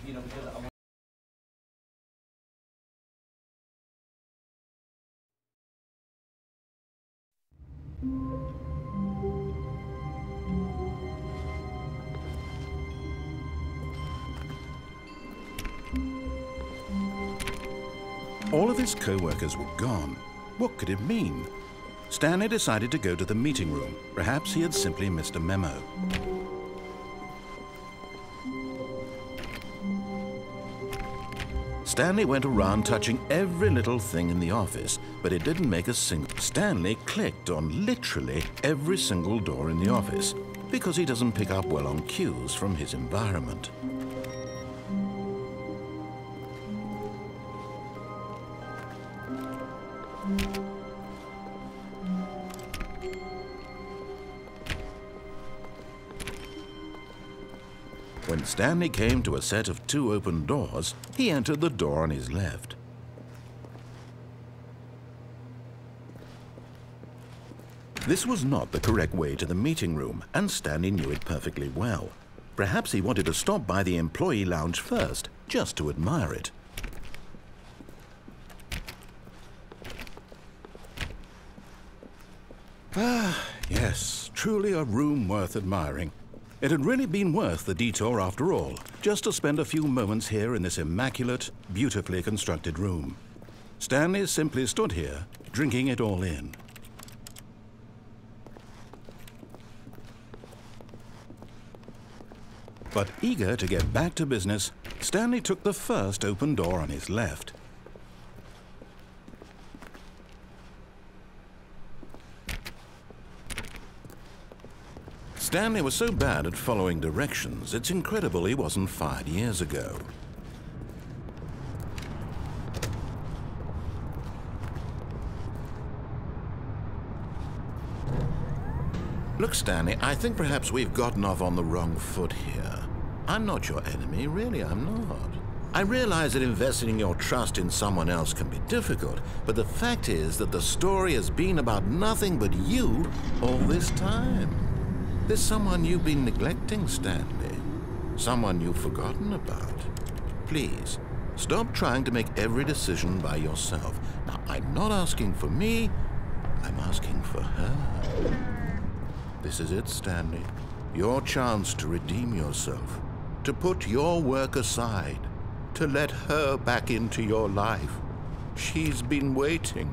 because I want. All of his co-workers were gone. What could it mean? Stanley decided to go to the meeting room. Perhaps he had simply missed a memo. Stanley went around touching every little thing in the office, but it didn't make a single... Stanley clicked on literally every single door in the office, because he doesn't pick up well on cues from his environment. When Stanley came to a set of 2 open doors, he entered the door on his left. This was not the correct way to the meeting room, and Stanley knew it perfectly well. Perhaps he wanted to stop by the employee lounge first, just to admire it. Ah, yes, truly a room worth admiring. It had really been worth the detour after all, just to spend a few moments here in this immaculate, beautifully constructed room. Stanley simply stood here, drinking it all in. But eager to get back to business, Stanley took the first open door on his left. Stanley was so bad at following directions, it's incredible he wasn't fired years ago. Look, Stanley, I think perhaps we've gotten off on the wrong foot here. I'm not your enemy, really, I'm not. I realize that investing your trust in someone else can be difficult, but the fact is that the story has been about nothing but you all this time. There's someone you've been neglecting, Stanley. Someone you've forgotten about. Please, stop trying to make every decision by yourself. Now, I'm not asking for me, I'm asking for her. This is it, Stanley. Your chance to redeem yourself, to put your work aside, to let her back into your life. She's been waiting.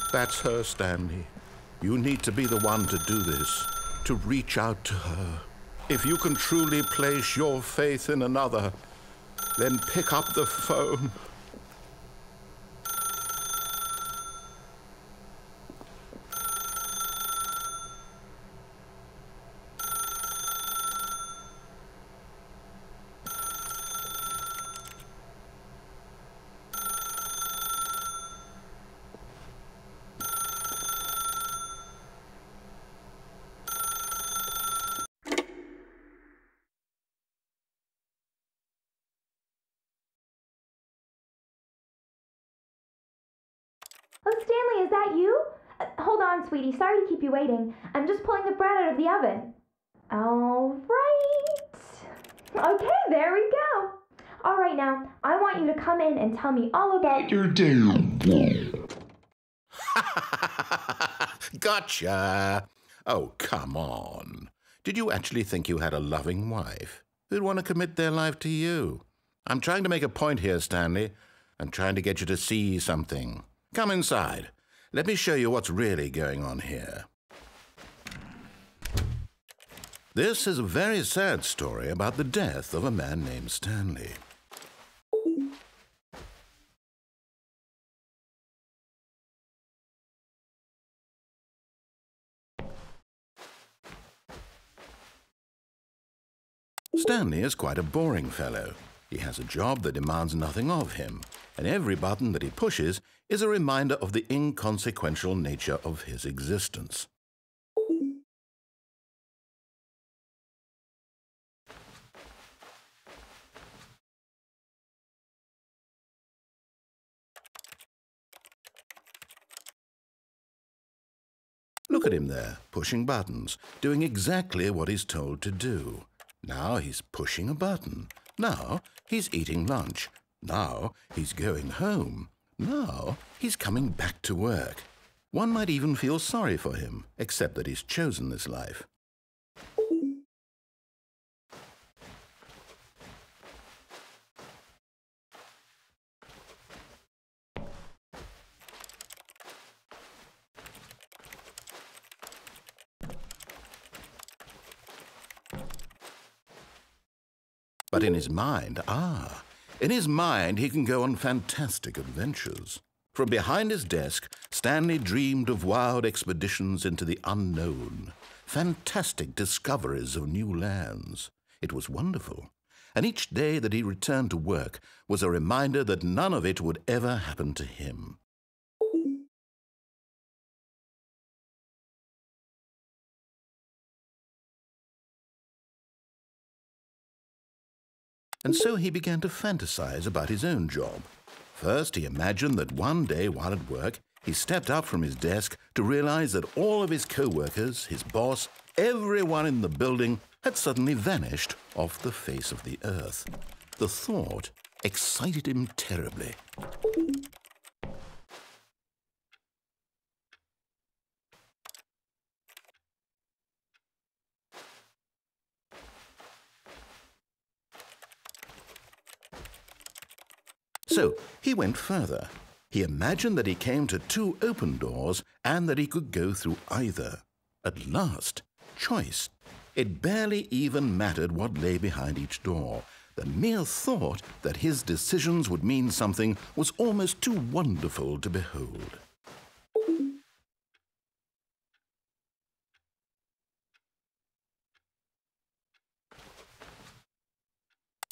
That's her, Stanley. You need to be the one to do this, to reach out to her. If you can truly place your faith in another, then pick up the phone. Oh, Stanley, is that you? Hold on, sweetie. Sorry to keep you waiting. I'm just pulling the bread out of the oven. All right. Okay, there we go. All right, now, I want you to come in and tell me all about your day. Gotcha! Oh, come on. Did you actually think you had a loving wife who'd want to commit their life to you? I'm trying to make a point here, Stanley. I'm trying to get you to see something. Come inside. Let me show you what's really going on here. This is a very sad story about the death of a man named Stanley. Stanley is quite a boring fellow. He has a job that demands nothing of him, and every button that he pushes is a reminder of the inconsequential nature of his existence. Look at him there, pushing buttons, doing exactly what he's told to do. Now he's pushing a button. Now he's eating lunch. Now he's going home. Now he's coming back to work. One might even feel sorry for him, except that he's chosen this life. But in his mind, he can go on fantastic adventures. From behind his desk, Stanley dreamed of wild expeditions into the unknown, fantastic discoveries of new lands. It was wonderful, and each day that he returned to work was a reminder that none of it would ever happen to him. And so he began to fantasize about his own job. First, he imagined that one day while at work, he stepped up from his desk to realize that all of his co-workers, his boss, everyone in the building had suddenly vanished off the face of the earth. The thought excited him terribly. So he went further. He imagined that he came to 2 open doors and that he could go through either. At last, choice. It barely even mattered what lay behind each door. The mere thought that his decisions would mean something was almost too wonderful to behold.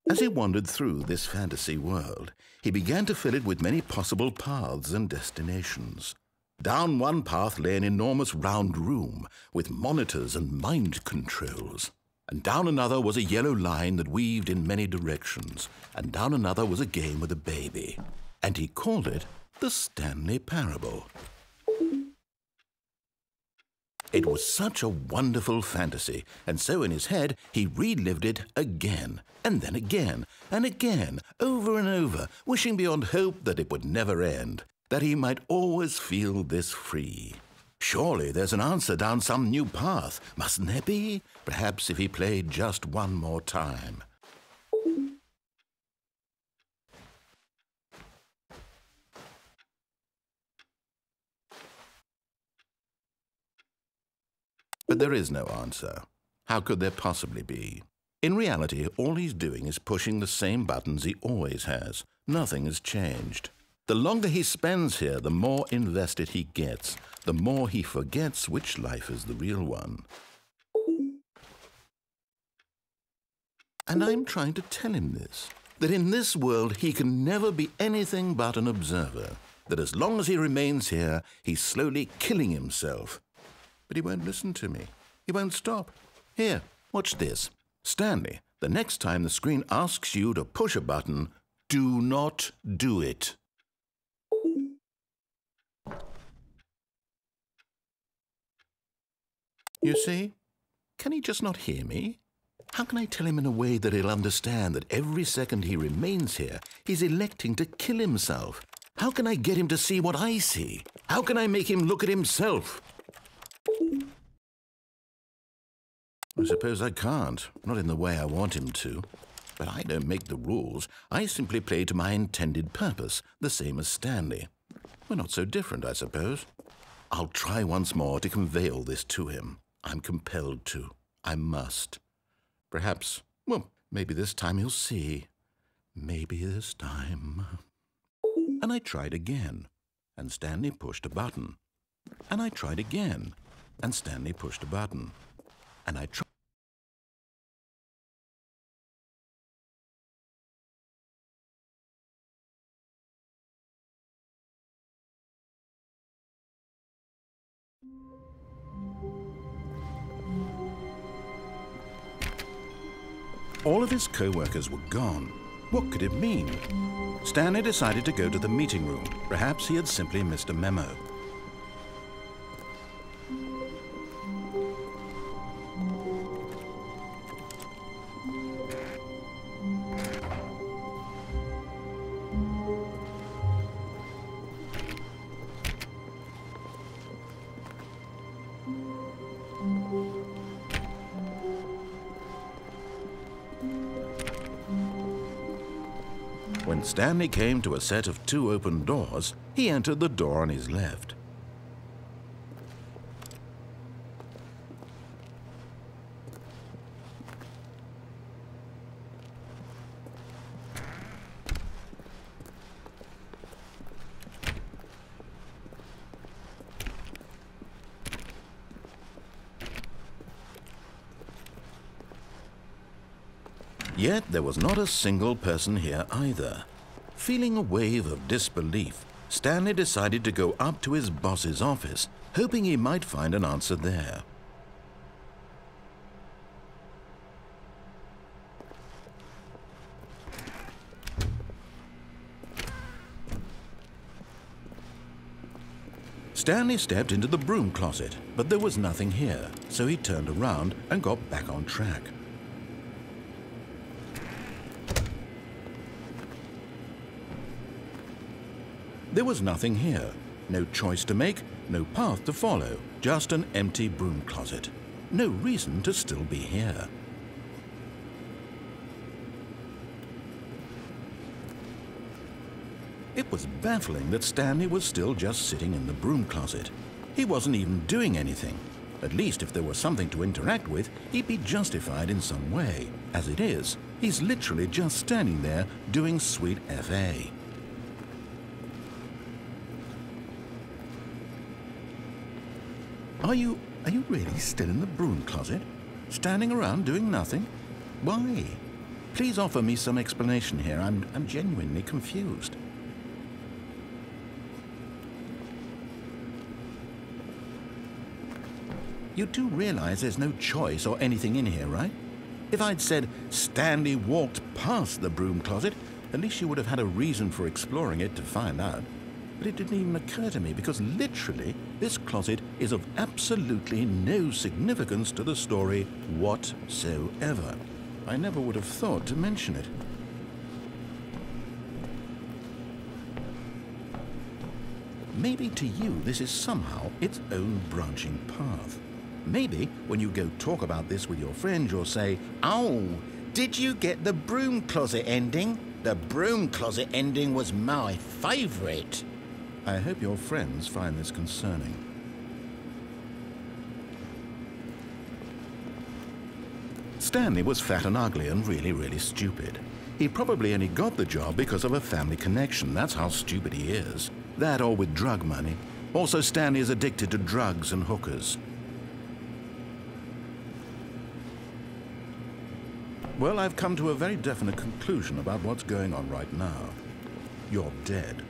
As he wandered through this fantasy world, he began to fill it with many possible paths and destinations. Down one path lay an enormous round room with monitors and mind controls. And down another was a yellow line that weaved in many directions. And down another was a game with a baby. And he called it the Stanley Parable. It was such a wonderful fantasy, and so in his head he relived it again, and then again, and again, over and over, wishing beyond hope that it would never end, that he might always feel this free. Surely there's an answer down some new path, mustn't there be? Perhaps if he played just one more time. But there is no answer. How could there possibly be? In reality, all he's doing is pushing the same buttons he always has. Nothing has changed. The longer he spends here, the more invested he gets, the more he forgets which life is the real one. And I'm trying to tell him this, that in this world he can never be anything but an observer, that as long as he remains here, he's slowly killing himself. But he won't listen to me. He won't stop. Here, watch this. Stanley, the next time the screen asks you to push a button, do not do it. You see? Can he just not hear me? How can I tell him in a way that he'll understand that every second he remains here, he's electing to kill himself? How can I get him to see what I see? How can I make him look at himself? I suppose I can't, not in the way I want him to. But I don't make the rules. I simply play to my intended purpose, the same as Stanley. We're not so different, I suppose. I'll try once more to convey all this to him. I'm compelled to. I must. Perhaps, well, maybe this time he'll see. Maybe this time. And I tried again, and Stanley pushed a button. And I tried again, and Stanley pushed a button. And I tried. All of his co-workers were gone. What could it mean? Stanley decided to go to the meeting room. Perhaps he had simply missed a memo. When Stanley came to a set of 2 open doors, he entered the door on his left. Yet there was not a single person here either. Feeling a wave of disbelief, Stanley decided to go up to his boss's office, hoping he might find an answer there. Stanley stepped into the broom closet, but there was nothing here, so he turned around and got back on track. There was nothing here. No choice to make, no path to follow, just an empty broom closet. No reason to still be here. It was baffling that Stanley was still just sitting in the broom closet. He wasn't even doing anything. At least if there was something to interact with, he'd be justified in some way. As it is, he's literally just standing there doing sweet FA. Are you really still in the broom closet? Standing around doing nothing? Why? Please offer me some explanation here. I'm genuinely confused. You do realize there's no choice or anything in here, right? If I'd said Stanley walked past the broom closet, at least you would have had a reason for exploring it to find out. But it didn't even occur to me because literally this closet is of absolutely no significance to the story whatsoever. I never would have thought to mention it. Maybe to you this is somehow its own branching path. Maybe when you go talk about this with your friends you'll say, "Oh, did you get the broom closet ending? The broom closet ending was my favorite." I hope your friends find this concerning. Stanley was fat and ugly and really stupid. He probably only got the job because of a family connection. That's how stupid he is. That or with drug money. Also, Stanley is addicted to drugs and hookers. Well, I've come to a very definite conclusion about what's going on right now. You're dead.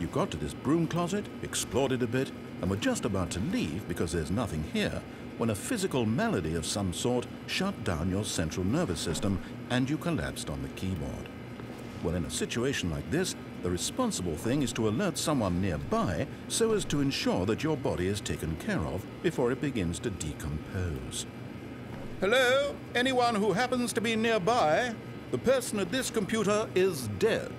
You got to this broom closet, explored it a bit, and were just about to leave because there's nothing here, when a physical malady of some sort shut down your central nervous system and you collapsed on the keyboard. Well, in a situation like this, the responsible thing is to alert someone nearby so as to ensure that your body is taken care of before it begins to decompose. Hello? Anyone who happens to be nearby? The person at this computer is dead.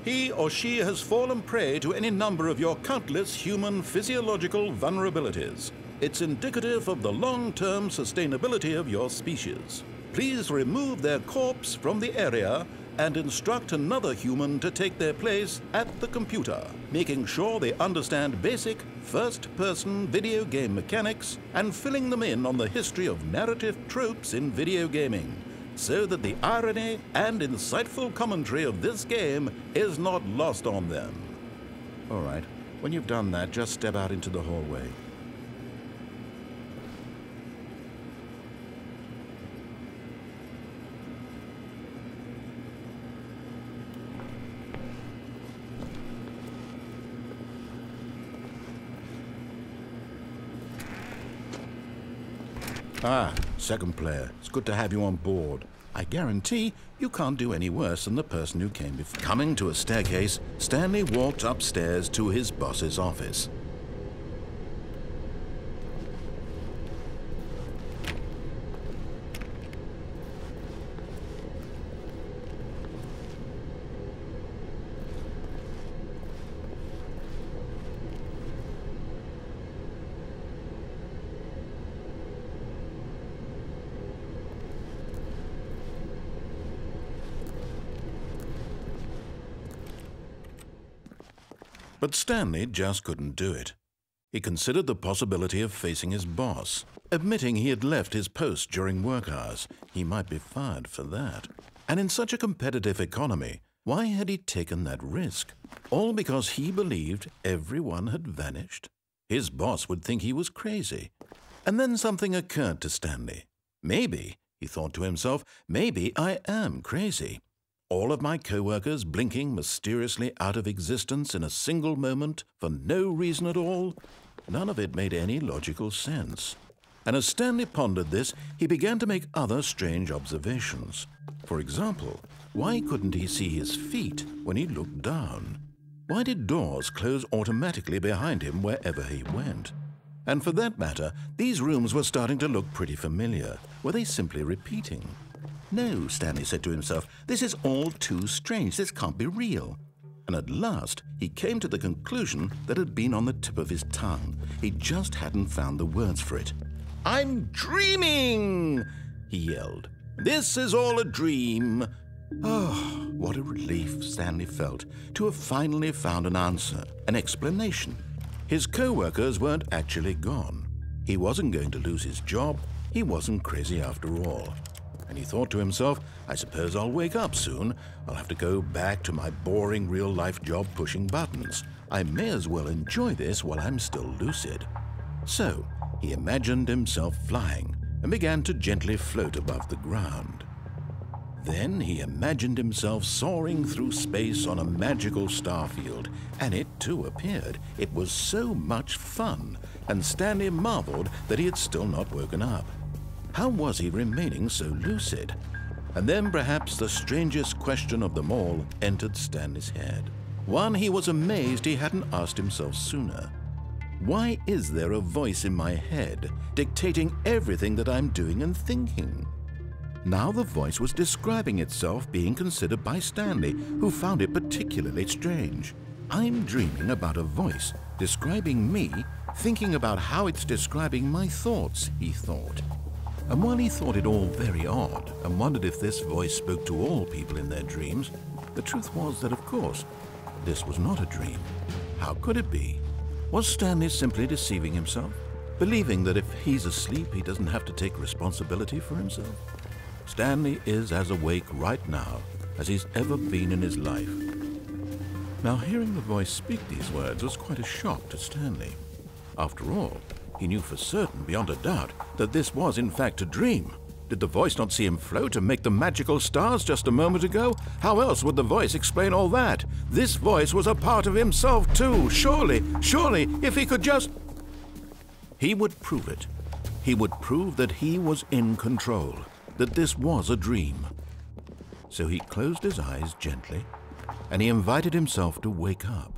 He or she has fallen prey to any number of your countless human physiological vulnerabilities. It's indicative of the long-term sustainability of your species. Please remove their corpse from the area and instruct another human to take their place at the computer, making sure they understand basic first-person video game mechanics and filling them in on the history of narrative tropes in video gaming, so that the irony and insightful commentary of this game is not lost on them. All right, when you've done that, just step out into the hallway. Ah, second player. It's good to have you on board. I guarantee you can't do any worse than the person who came before. Coming to a staircase, Stanley walked upstairs to his boss's office. But Stanley just couldn't do it. He considered the possibility of facing his boss, admitting he had left his post during work hours. He might be fired for that. And in such a competitive economy, why had he taken that risk? All because he believed everyone had vanished? His boss would think he was crazy. And then something occurred to Stanley. Maybe, he thought to himself, maybe I am crazy. All of my co-workers blinking mysteriously out of existence in a single moment for no reason at all? None of it made any logical sense. And as Stanley pondered this, he began to make other strange observations. For example, why couldn't he see his feet when he looked down? Why did doors close automatically behind him wherever he went? And for that matter, these rooms were starting to look pretty familiar. Were they simply repeating? No, Stanley said to himself, this is all too strange. This can't be real. And at last, he came to the conclusion that had been on the tip of his tongue. He just hadn't found the words for it. "I'm dreaming!" he yelled. "This is all a dream." Oh, what a relief Stanley felt to have finally found an answer, an explanation. His co-workers weren't actually gone. He wasn't going to lose his job. He wasn't crazy after all. And he thought to himself, I suppose I'll wake up soon. I'll have to go back to my boring real-life job pushing buttons. I may as well enjoy this while I'm still lucid. So he imagined himself flying and began to gently float above the ground. Then he imagined himself soaring through space on a magical starfield, and it too appeared. It was so much fun, and Stanley marveled that he had still not woken up. How was he remaining so lucid? And then perhaps the strangest question of them all entered Stanley's head. One he was amazed he hadn't asked himself sooner. Why is there a voice in my head dictating everything that I'm doing and thinking? Now the voice was describing itself being considered by Stanley, who found it particularly strange. I'm dreaming about a voice describing me, thinking about how it's describing my thoughts, he thought. And while he thought it all very odd and wondered if this voice spoke to all people in their dreams, the truth was that, of course, this was not a dream. How could it be? Was Stanley simply deceiving himself, believing that if he's asleep, he doesn't have to take responsibility for himself? Stanley is as awake right now as he's ever been in his life. Now, hearing the voice speak these words was quite a shock to Stanley. After all, he knew for certain, beyond a doubt, that this was in fact a dream. Did the voice not see him float and make the magical stars just a moment ago? How else would the voice explain all that? This voice was a part of himself too. Surely, if he could just... He would prove it. He would prove that he was in control, that this was a dream. So he closed his eyes gently, and he invited himself to wake up.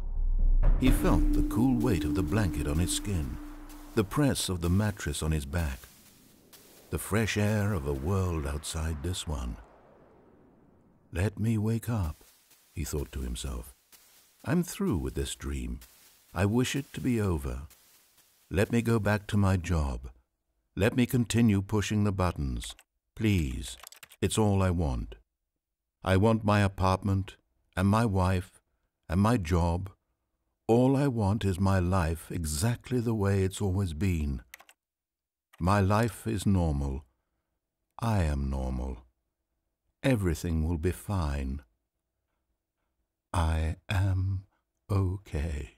He felt the cool weight of the blanket on his skin, the press of the mattress on his back, the fresh air of a world outside this one. Let me wake up, he thought to himself. I'm through with this dream. I wish it to be over. Let me go back to my job. Let me continue pushing the buttons. Please, it's all I want. I want my apartment and my wife and my job. All I want is my life exactly the way it's always been. My life is normal. I am normal. Everything will be fine. I am okay.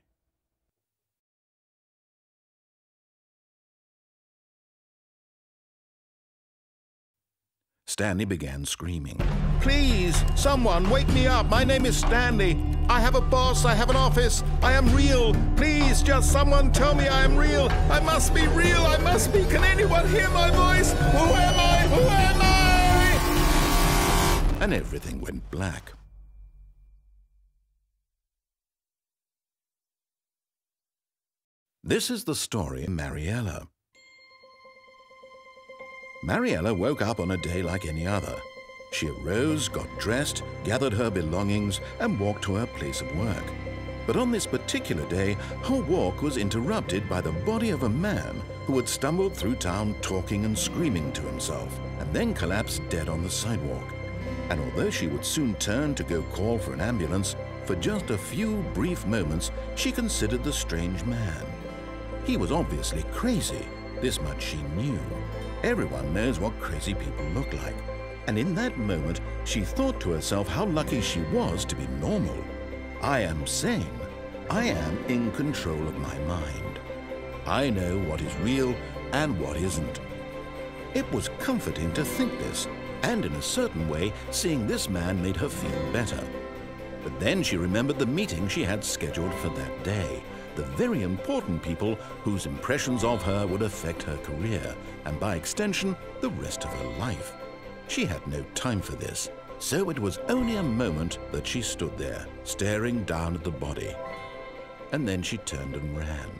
Stanley began screaming. Please, someone, wake me up. My name is Stanley. I have a boss. I have an office. I am real. Please, just someone tell me I am real. I must be real. I must be. Can anyone hear my voice? Who am I? Who am I? And everything went black. This is the story of Mariella. Mariella woke up on a day like any other. She arose, got dressed, gathered her belongings, and walked to her place of work. But on this particular day, her walk was interrupted by the body of a man who had stumbled through town talking and screaming to himself, and then collapsed dead on the sidewalk. And although she would soon turn to go call for an ambulance, For just a few brief moments, she considered the strange man. He was obviously crazy. This much she knew. Everyone knows what crazy people look like. And in that moment, she thought to herself how lucky she was to be normal. I am sane. I am in control of my mind. I know what is real and what isn't. It was comforting to think this, and in a certain way, seeing this man made her feel better. But then she remembered the meeting she had scheduled for that day, the very important people whose impressions of her would affect her career, and by extension, the rest of her life. She had no time for this, so it was only a moment that she stood there, staring down at the body. And then she turned and ran.